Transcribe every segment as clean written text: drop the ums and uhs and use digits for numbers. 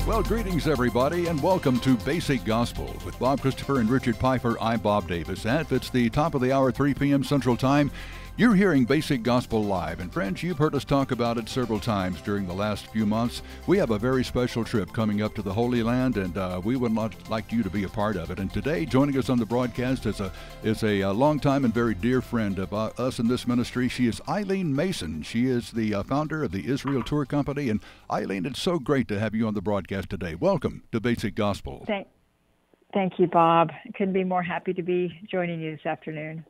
Well, greetings, everybody, and welcome to Basic Gospel. With Bob Christopher and Richard Pfeiffer, I'm Bob Davis. And if it's the top of the hour, 3 p.m. Central Time, you're hearing Basic Gospel live. And friends, you've heard us talk about it several times during the last few months. We have a very special trip coming up to the Holy Land, and we would like you to be a part of it. And today, joining us on the broadcast is a longtime and very dear friend of us in this ministry. She is Eileen Mason. She is the founder of the Israel Tour Company. And Eileen, it's so great to have you on the broadcast today. Welcome to Basic Gospel. Thank you, Bob. I couldn't be more happy to be joining you this afternoon.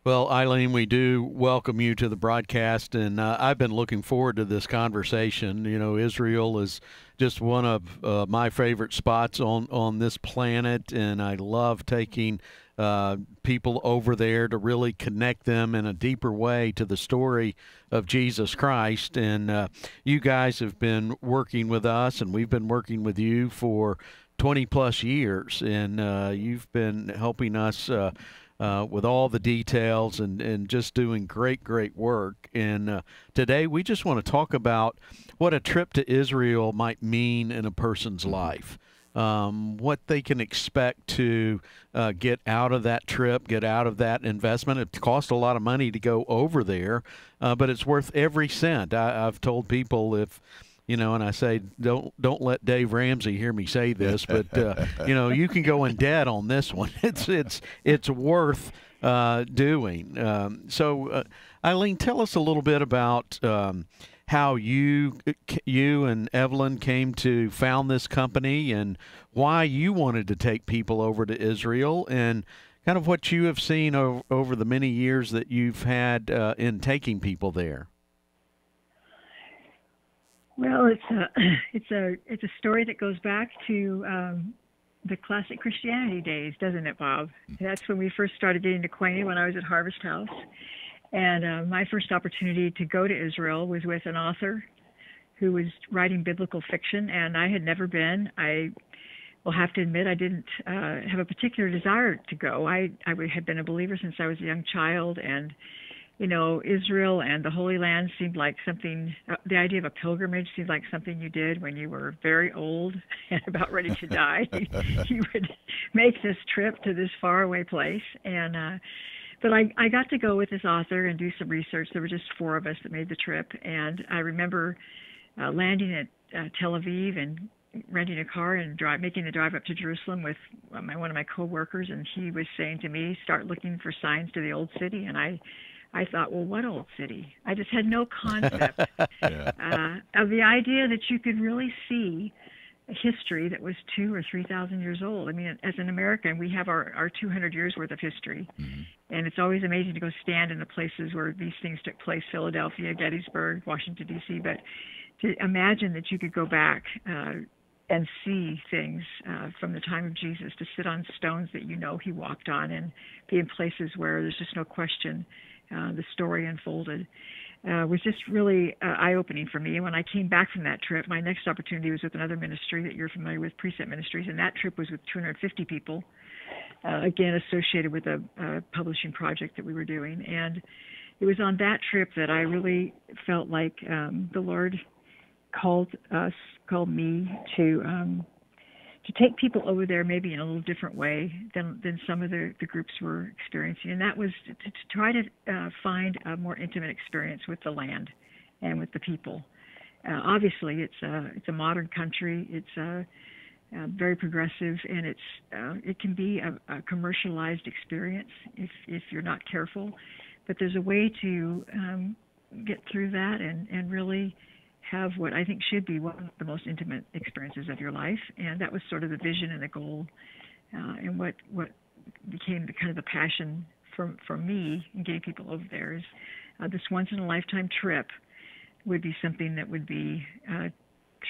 Well, Eileen, we do welcome you to the broadcast, and I've been looking forward to this conversation. You know, Israel is just one of my favorite spots on this planet, and I love taking people over there to really connect them in a deeper way to the story of Jesus Christ. And you guys have been working with us, and we've been working with you for 20-plus years, and you've been helping us with all the details and just doing great work. And today we just want to talk about what a trip to Israel might mean in a person's life, what they can expect to get out of that trip, get out of that investment. It costs a lot of money to go over there, but it's worth every cent. I've told people, if you know, and I say, don't let Dave Ramsey hear me say this, but you know, you can go in debt on this one. It's worth doing. So, Eileen, tell us a little bit about how you and Evelyn came to found this company and why you wanted to take people over to Israel, and kind of what you have seen over the many years that you've had in taking people there. Well, it's a story that goes back to the classic Christianity days, doesn't it, Bob? That's when we first started getting acquainted, when I was at Harvest House. And my first opportunity to go to Israel was with an author who was writing biblical fiction, and I had never been. I will have to admit I didn't have a particular desire to go. I had been a believer since I was a young child, and you know, Israel and the Holy Land seemed like something, the idea of a pilgrimage seemed like something you did when you were very old and about ready to die. You would make this trip to this faraway place. And but I got to go with this author and do some research. There were just 4 of us that made the trip. And I remember landing at Tel Aviv and renting a car and making the drive up to Jerusalem with one of my coworkers. And he was saying to me, start looking for signs to the old city. And I thought, well, what old city? I just had no concept of the idea that you could really see a history that was 2,000 or 3,000 years old. I mean, as an American, we have our 200 years worth of history. Mm-hmm. And it's always amazing to go stand in the places where these things took place, Philadelphia, Gettysburg, Washington, D.C. But to imagine that you could go back and see things from the time of Jesus, to sit on stones that you know he walked on and be in places where there's just no question the story unfolded, was just really eye-opening for me. And when I came back from that trip, my next opportunity was with another ministry that you're familiar with, Precept Ministries, and that trip was with 250 people, again associated with a publishing project that we were doing. And it was on that trip that I really felt like the Lord called me to take people over there maybe in a little different way than some of the groups were experiencing. And that was to try to find a more intimate experience with the land and with the people. Obviously, it's a modern country. It's very progressive, and it can be a commercialized experience if you're not careful. But there's a way to get through that and really have what I think should be one of the most intimate experiences of your life. And that was sort of the vision and the goal, and what became the kind of the passion for me in getting people over there is this once-in-a-lifetime trip would be something that would be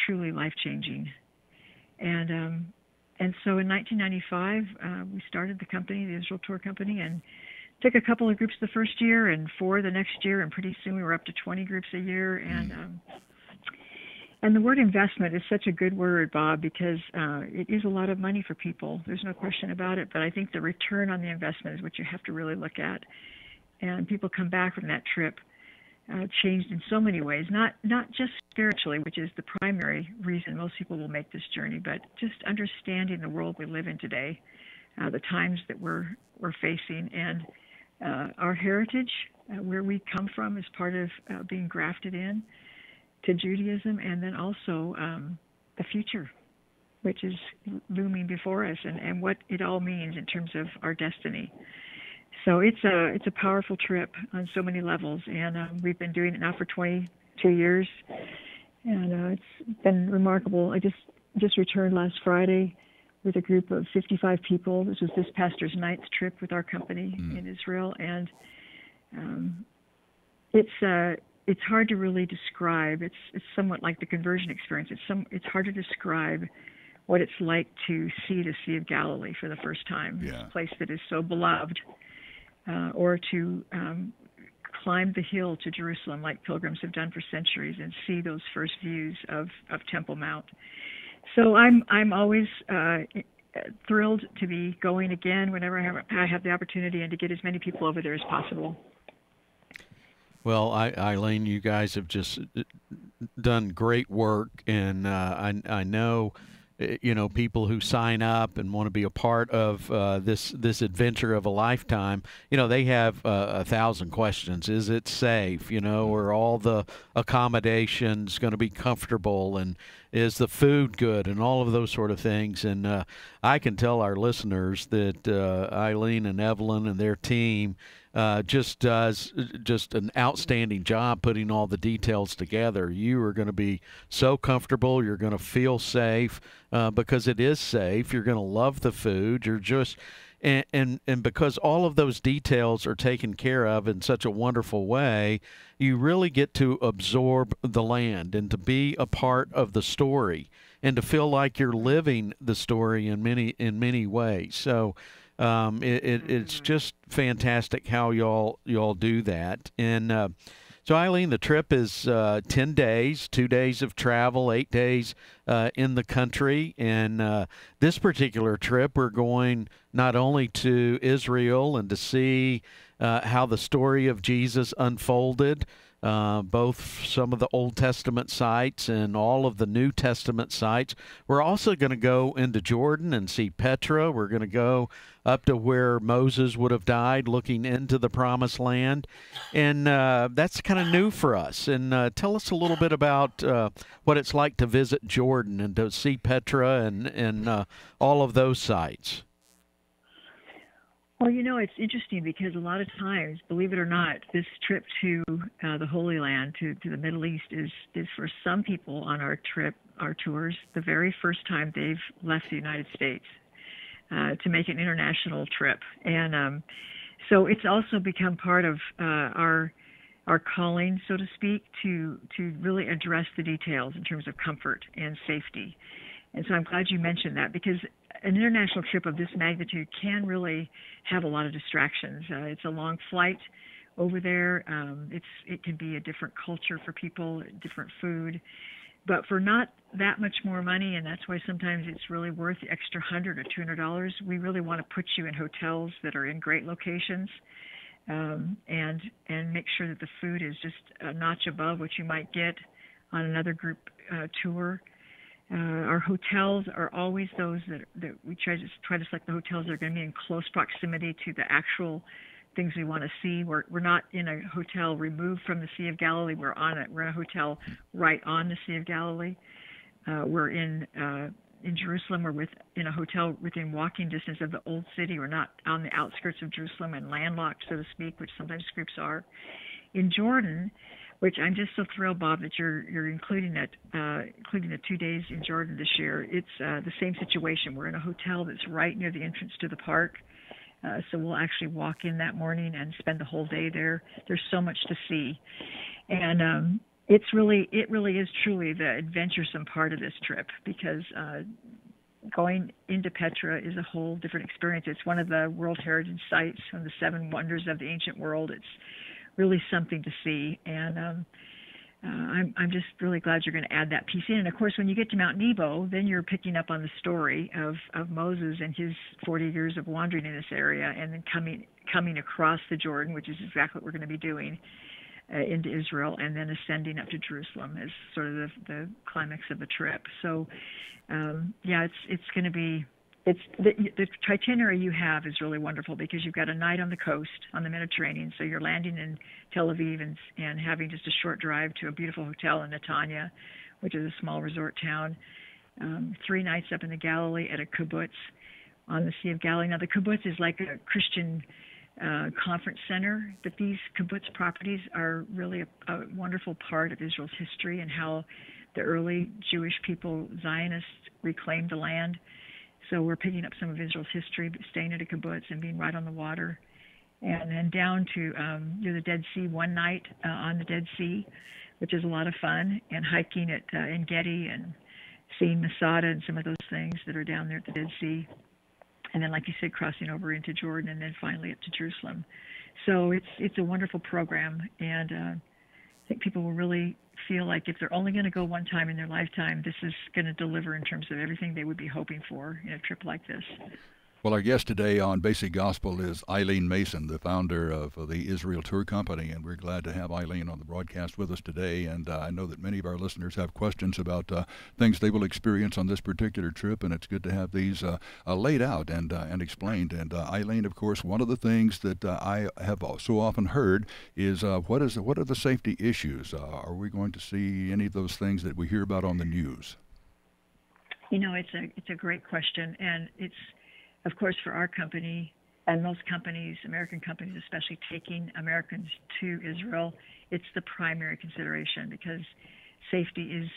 truly life-changing. And so in 1995, we started the company, the Israel Tour Company, and took a couple of groups the first year and 4 the next year, and pretty soon we were up to 20 groups a year. And the word investment is such a good word, Bob, because it is a lot of money for people. There's no question about it. But I think the return on the investment is what you have to really look at. And people come back from that trip changed in so many ways, not just spiritually, which is the primary reason most people will make this journey, but just understanding the world we live in today, the times that we're facing, and our heritage, where we come from, is part of being grafted in to Judaism, and then also the future, which is looming before us, and what it all means in terms of our destiny. So it's a powerful trip on so many levels, and we've been doing it now for 22 years, and it's been remarkable. I just returned last Friday with a group of 55 people. This was this pastor's ninth trip with our company in Israel, and it's hard to really describe. It's somewhat like the conversion experience. It's hard to describe what it's like to see the Sea of Galilee for the first time. Yeah. It's a place that is so beloved, or to climb the hill to Jerusalem like pilgrims have done for centuries and see those first views of Temple Mount. So I'm always thrilled to be going again whenever I have the opportunity, and to get as many people over there as possible. Well, Eileen, you guys have just done great work, and I know, people who sign up and want to be a part of this adventure of a lifetime. They have 1,000 questions. Is it safe? Are all the accommodations going to be comfortable? And is the food good? And all of those sort of things. And I can tell our listeners that Eileen and Evelyn and their team just does just an outstanding job putting all the details together. You are going to be so comfortable. You're going to feel safe because it is safe. You're going to love the food. You're just and because all of those details are taken care of in such a wonderful way, you really get to absorb the land and to be a part of the story and to feel like you're living the story in many ways. So it's just fantastic how y'all do that. And so, Eileen, the trip is 10 days, 2 days of travel, 8 days in the country. And this particular trip, we're going not only to Israel and to see how the story of Jesus unfolded, both some of the Old Testament sites and all of the New Testament sites. We're also going to go into Jordan and see Petra. We're going to go up to where Moses would have died, looking into the Promised Land. And that's kind of new for us. And tell us a little bit about what it's like to visit Jordan and to see Petra and all of those sites. Well, it's interesting because a lot of times, believe it or not, this trip to the Holy Land, to the Middle East, is for some people on our tours, the very first time they've left the United States to make an international trip. And so it's also become part of our calling, so to speak, to really address the details in terms of comfort and safety. And so I'm glad you mentioned that, because an international trip of this magnitude can really have a lot of distractions. It's a long flight over there. It can be a different culture for people, different food. But for not that much more money, and that's why sometimes it's really worth the extra $100 or $200, we really want to put you in hotels that are in great locations, and make sure that the food is just a notch above what you might get on another group tour. Our hotels are always those that we try to select the hotels that are going to be in close proximity to the actual things we want to see. We're not in a hotel removed from the Sea of Galilee. We're in a hotel right on the Sea of Galilee. We're in Jerusalem. We're in a hotel within walking distance of the Old City. We're not on the outskirts of Jerusalem and landlocked, so to speak, which sometimes groups are. In Jordan, which I'm just so thrilled, Bob, that you're including the 2 days in Jordan this year. It's the same situation. We're in a hotel that's right near the entrance to the park, so we'll actually walk in that morning and spend the whole day there. There's so much to see, and it really is truly the adventuresome part of this trip, because going into Petra is a whole different experience. It's one of the World Heritage Sites, one of the 7 wonders of the ancient world. It's really something to see, and I'm just really glad you're going to add that piece in. And of course, when you get to Mount Nebo, then you're picking up on the story of Moses and his 40 years of wandering in this area, and then coming across the Jordan, which is exactly what we're going to be doing, into Israel, and then ascending up to Jerusalem as sort of the climax of the trip. So, yeah, it's going to be. It's the itinerary you have is really wonderful because you've got a night on the coast on the Mediterranean, so you're landing in Tel Aviv and having just a short drive to a beautiful hotel in Netanya, which is a small resort town. 3 nights up in the Galilee at a kibbutz on the Sea of Galilee. Now the kibbutz is like a Christian conference center, but these kibbutz properties are really a wonderful part of Israel's history and how the early Jewish people, Zionists, reclaimed the land. So we're picking up some of Israel's history, staying at a kibbutz and being right on the water. And then down to near the Dead Sea one night on the Dead Sea, which is a lot of fun, and hiking at En Gedi and seeing Masada and some of those things that are down there at the Dead Sea. And then, like you said, crossing over into Jordan and then finally up to Jerusalem. So it's a wonderful program, and I think people will really feel like if they're only going to go one time in their lifetime, this is going to deliver in terms of everything they would be hoping for in a trip like this. Well, our guest today on Basic Gospel is Eileen Mason, the founder of the Israel Tour Company, and we're glad to have Eileen on the broadcast with us today. And I know that many of our listeners have questions about things they will experience on this particular trip, and it's good to have these laid out and explained. And Eileen, of course, one of the things that I have so often heard is what are the safety issues? Are we going to see any of those things that we hear about on the news? You know, it's a great question, and it's, of course, for our company and most companies, American companies especially, taking Americans to Israel, it's the primary consideration because safety is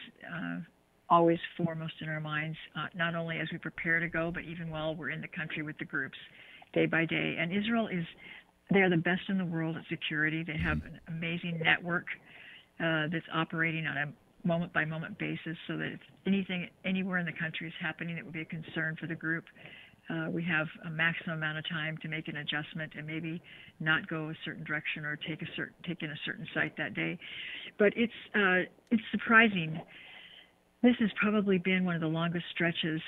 always foremost in our minds, not only as we prepare to go, but even while we're in the country with the groups day by day. And Israel they're the best in the world at security. They have an amazing network that's operating on a moment-by-moment basis so that if anything anywhere in the country is happening that would be a concern for the group, we have a maximum amount of time to make an adjustment and maybe not go a certain direction or take in a certain site that day. But it's surprising. This has probably been one of the longest stretches,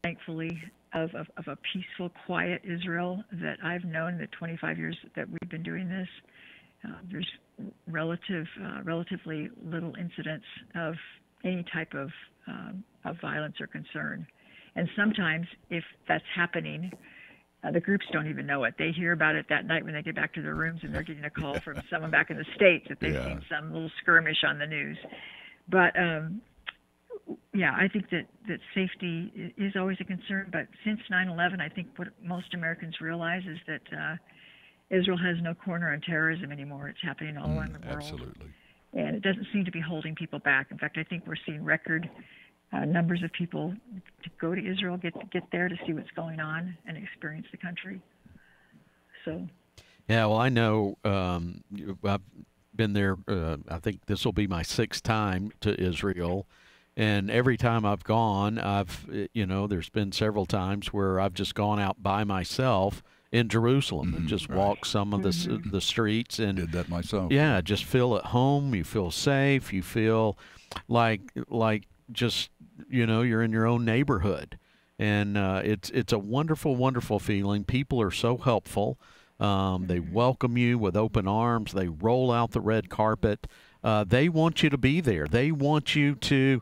thankfully, of a peaceful, quiet Israel that I've known in the 25 years that we've been doing this. There's relatively little incidents of any type of violence or concern. And sometimes, if that's happening, the groups don't even know it. They hear about it that night when they get back to their rooms and they're getting a call from someone back in the States that they've seen some little skirmish on the news. But, yeah, I think that safety is always a concern. But since 9/11, I think what most Americans realize is that Israel has no corner on terrorism anymore. It's happening all around the world. Absolutely. And it doesn't seem to be holding people back. In fact, I think we're seeing record numbers of people to go to Israel, get there to see what's going on and experience the country. So, yeah, well, I know I've been there. I think this will be my 6th time to Israel, and every time I've gone, there's been several times where I've just gone out by myself in Jerusalem and just walked some of the streets and did that myself. Yeah, just feel at home. You feel safe. You feel like just, you're in your own neighborhood, and it's a wonderful, wonderful feeling. People are so helpful. They welcome you with open arms. They roll out the red carpet. They want you to be there. They want you to,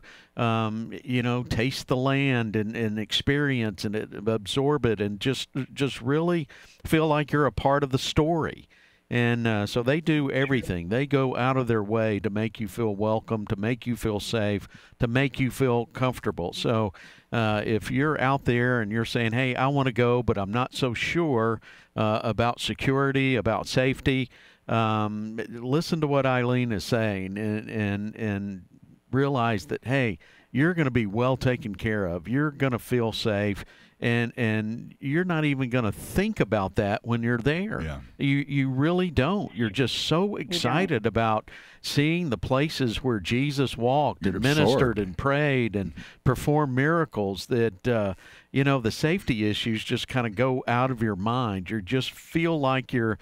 taste the land and experience and absorb it, and just really feel like you're a part of the story. And so they do everything. They go out of their way to make you feel welcome, to make you feel safe, to make you feel comfortable. So if you're out there and you're saying, hey, I want to go, but I'm not so sure about security, about safety, listen to what Eileen is saying and realize that, hey, you're going to be well taken care of. You're going to feel safe. And you're not even going to think about that when you're there. Yeah. You really don't. You're just so excited about seeing the places where Jesus walked and ministered and prayed and performed miracles that, the safety issues just kind of go out of your mind. You just feel like you're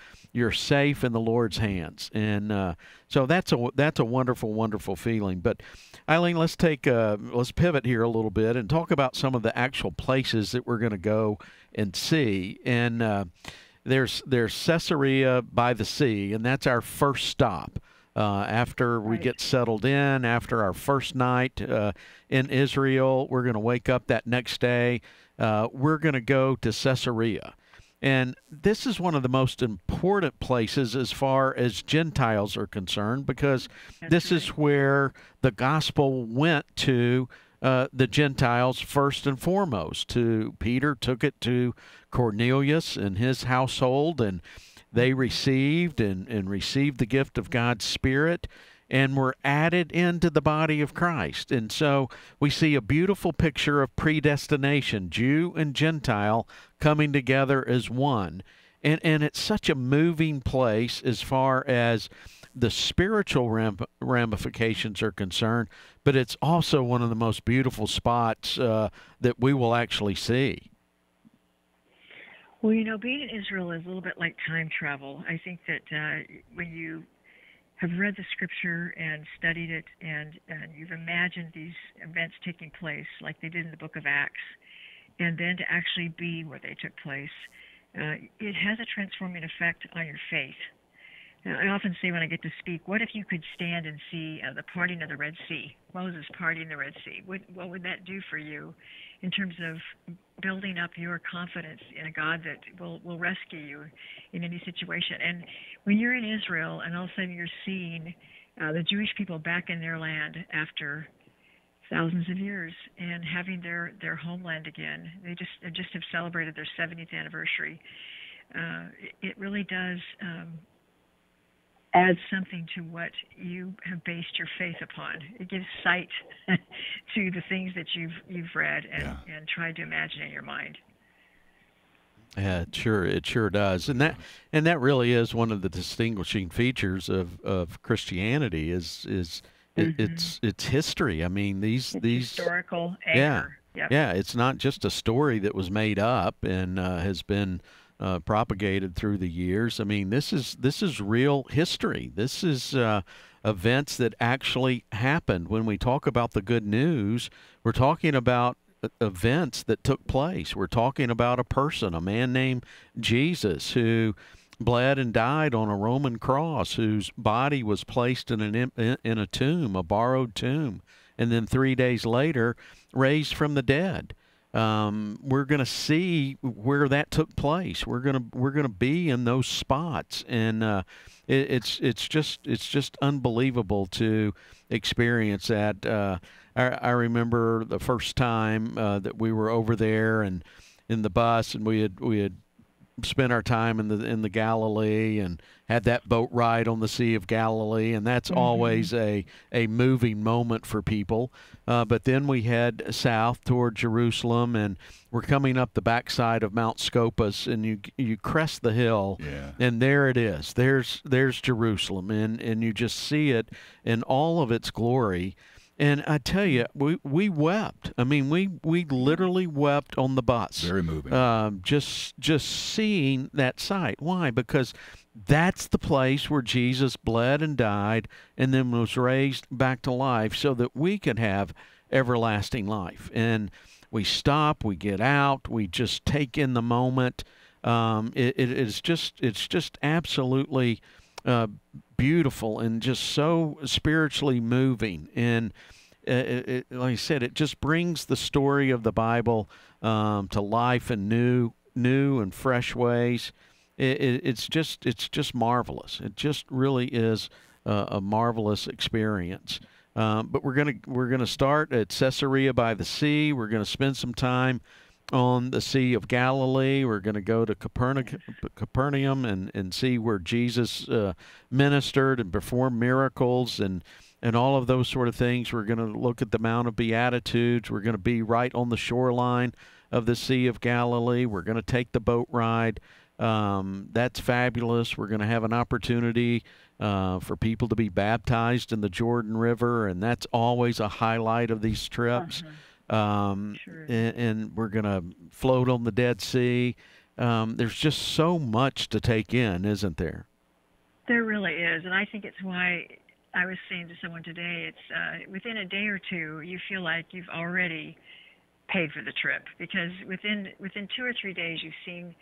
safe in the Lord's hands. And so that's a wonderful, wonderful feeling. But Eileen, let's pivot here a little bit and talk about some of the actual places that we're going to go and see. And there's Caesarea by the sea, and that's our first stop. After we Right. get settled in, after our first night in Israel, we're going to wake up that next day. We're going to go to Caesarea. And this is one of the most important places as far as Gentiles are concerned, because That's this right. is where the gospel went to the Gentiles first and foremost. To Peter took it to Cornelius and his household, and they received and received the gift of God's Spirit and were added into the body of Christ. And so we see a beautiful picture of predestination, Jew and Gentile coming together as one. And it's such a moving place as far as the spiritual ramifications are concerned, but it's also one of the most beautiful spots that we will actually see. Well, you know, being in Israel is a little bit like time travel. I think that when you have read the scripture and studied it, and you've imagined these events taking place like they did in the book of Acts, and then to actually be where they took place, it has a transforming effect on your faith. I often say when I get to speak, what if you could stand and see the parting of the Red Sea, Moses parting the Red Sea? What would that do for you in terms of building up your confidence in a God that will rescue you in any situation? And when you're in Israel and all of a sudden you're seeing the Jewish people back in their land after thousands of years and having their homeland again, they just have celebrated their 70th anniversary. It really does add something to what you have based your faith upon. It gives sight to the things that you've read and tried to imagine in your mind. Yeah, it sure does, and that really is one of the distinguishing features of Christianity is it's history. I mean, these historical anchor. Yeah, it's not just a story that was made up and has been propagated through the years. I mean, this is real history. This is events that actually happened. When we talk about the good news, we're talking about events that took place. We're talking about a person, a man named Jesus, who bled and died on a Roman cross, whose body was placed in a tomb, a borrowed tomb, and then 3 days later raised from the dead. We're going to see where that took place. We're gonna be in those spots, and it's just unbelievable to experience that. I remember the first time that we were over there and in the bus, and we had spent our time in the Galilee and had that boat ride on the Sea of Galilee, and that's always a moving moment for people. But then we head south toward Jerusalem, and we're coming up the backside of Mount Scopus, and you crest the hill, and there it is. There's Jerusalem, and you just see it in all of its glory. And I tell you, we wept. I mean, we literally wept on the bus. Very moving. Just seeing that sight. Why? Because that's the place where Jesus bled and died and then was raised back to life so that we could have everlasting life. And we stop, we get out, we just take in the moment. It's just absolutely beautiful and just so spiritually moving. And like I said, it just brings the story of the Bible to life in new and fresh ways. It's just marvelous. It just really is a marvelous experience. But we're gonna start at Caesarea by the sea. We're gonna spend some time on the Sea of Galilee. We're going to go to Capernaum and see where Jesus ministered and performed miracles and all of those sort of things. We're going to look at the Mount of Beatitudes. We're going to be right on the shoreline of the Sea of Galilee. We're going to take the boat ride. That's fabulous. We're going to have an opportunity for people to be baptized in the Jordan River, and that's always a highlight of these trips. Sure. And we're going to float on the Dead Sea. There's just so much to take in, isn't there? There really is, and I think it's why I was saying to someone today, it's within a day or two, you feel like you've already paid for the trip, because within 2 or 3 days, you've seen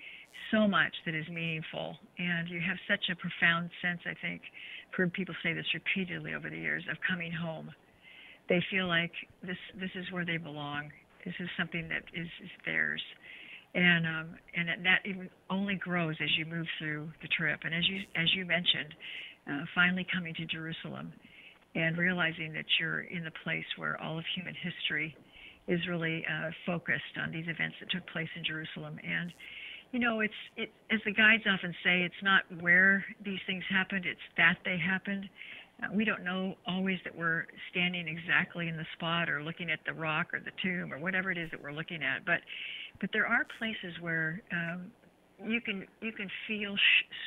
so much that is meaningful, and you have such a profound sense, I think, heard people say this repeatedly over the years, of coming home. They feel like this is where they belong. This is something that is theirs. And that even only grows as you move through the trip. And as you mentioned, finally coming to Jerusalem and realizing that you're in the place where all of human history is really focused on these events that took place in Jerusalem. And it's as the guides often say, it's not where these things happened, it's that they happened. We don't know always that we're standing exactly in the spot or looking at the rock or the tomb or whatever it is that we're looking at, but there are places where you can feel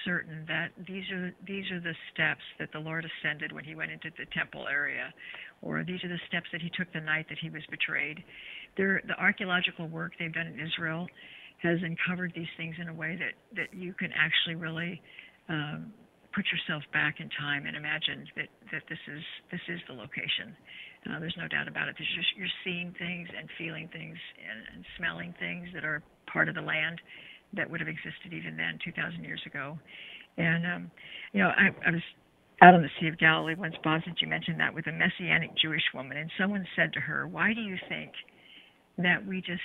certain that these are the steps that the Lord ascended when he went into the temple area, or these are the steps that he took the night that he was betrayed. The archaeological work they've done in Israel has uncovered these things in a way that you can actually really put yourself back in time and imagine that this is the location. There's no doubt about it. You're seeing things and feeling things and smelling things that are part of the land that would have existed even then, 2,000 years ago. And I was out on the Sea of Galilee once, Bob, since you mentioned that, with a Messianic Jewish woman, and someone said to her, "Why do you think that we just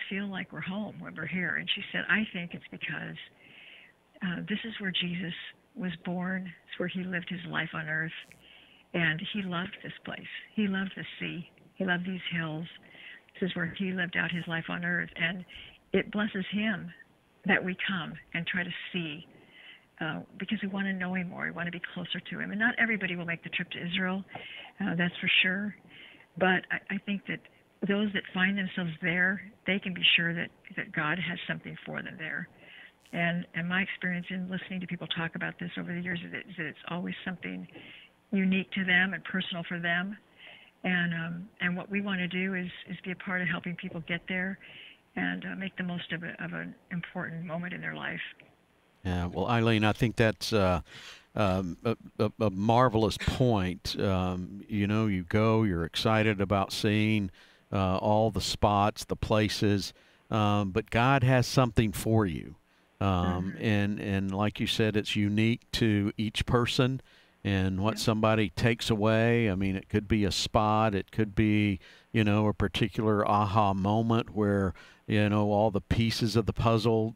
feel like we're home when we're here?" And she said, "I think it's because this is where Jesus was born. It's where he lived his life on earth, and he loved this place. He loved the sea. He loved these hills. This is where he lived out his life on earth, and it blesses him that we come and try to see, because we want to know him more. We want to be closer to him. And not everybody will make the trip to Israel, that's for sure. But I think that those that find themselves there, they can be sure that God has something for them there. And my experience in listening to people talk about this over the years is that it's always something unique to them and personal for them. And what we want to do is be a part of helping people get there and make the most of an important moment in their life. Yeah, well, Eileen, I think that's a marvelous point. You go, you're excited about seeing all the spots, the places, but God has something for you. And like you said, it's unique to each person and what somebody takes away. I mean, it could be a spot, it could be, a particular aha moment where, all the pieces of the puzzle,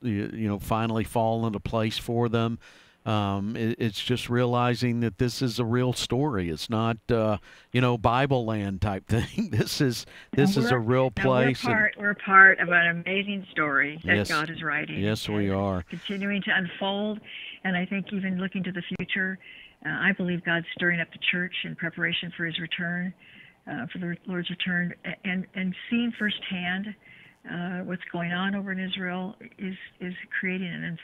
finally fall into place for them. It's just realizing that this is a real story. It's not, Bible land type thing. This is a real place. We're a part of an amazing story that Yes. God is writing. Yes, we are. Continuing to unfold, and I think even looking to the future, I believe God's stirring up the church in preparation for his return, for the Lord's return, and seeing firsthand what's going on over in Israel is creating a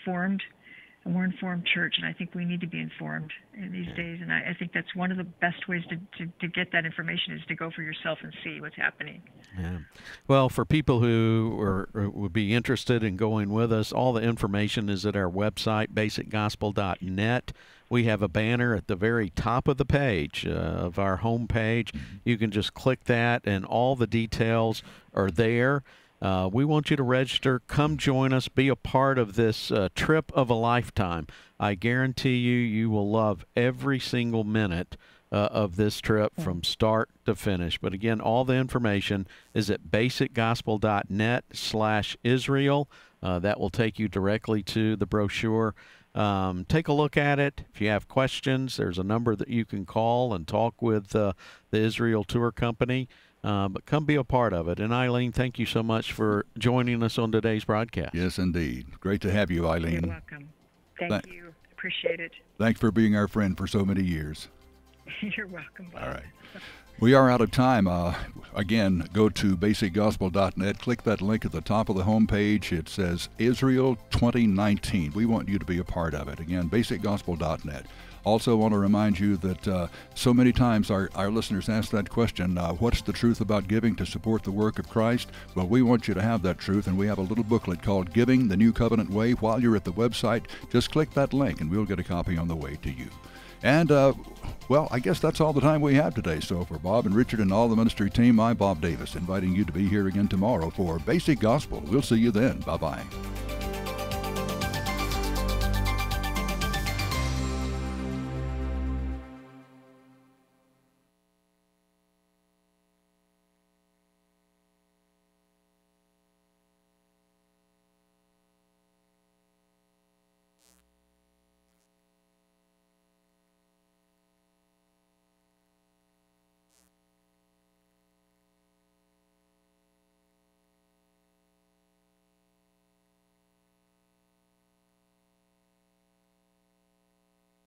more informed church, and I think we need to be informed in these days. And I think that's one of the best ways to get that information is to go for yourself and see what's happening. Yeah. Well, for people who would be interested in going with us, all the information is at our website, basicgospel.net. We have a banner at the very top of the page of our homepage. You can just click that, and all the details are there. We want you to register. Come join us. Be a part of this trip of a lifetime. I guarantee you will love every single minute of this trip from start to finish. But again, all the information is at basicgospel.net/Israel. That will take you directly to the brochure. Take a look at it. If you have questions, there's a number that you can call and talk with the Israel Tour Company. But come be a part of it. And Eileen, thank you so much for joining us on today's broadcast. Yes, indeed. Great to have you, Eileen. You're welcome. Thank you. Appreciate it. Thanks for being our friend for so many years. You're welcome, Bob. All right. We are out of time. Again, go to basicgospel.net. Click that link at the top of the homepage. It says Israel 2019. We want you to be a part of it. Again, basicgospel.net. Also want to remind you that so many times our listeners ask that question, what's the truth about giving to support the work of Christ? Well, we want you to have that truth, and we have a little booklet called Giving the New Covenant Way. While you're at the website, just click that link, and we'll get a copy on the way to you. And, well, I guess that's all the time we have today. So for Bob and Richard and all the ministry team, I'm Bob Davis, inviting you to be here again tomorrow for Basic Gospel. We'll see you then. Bye-bye.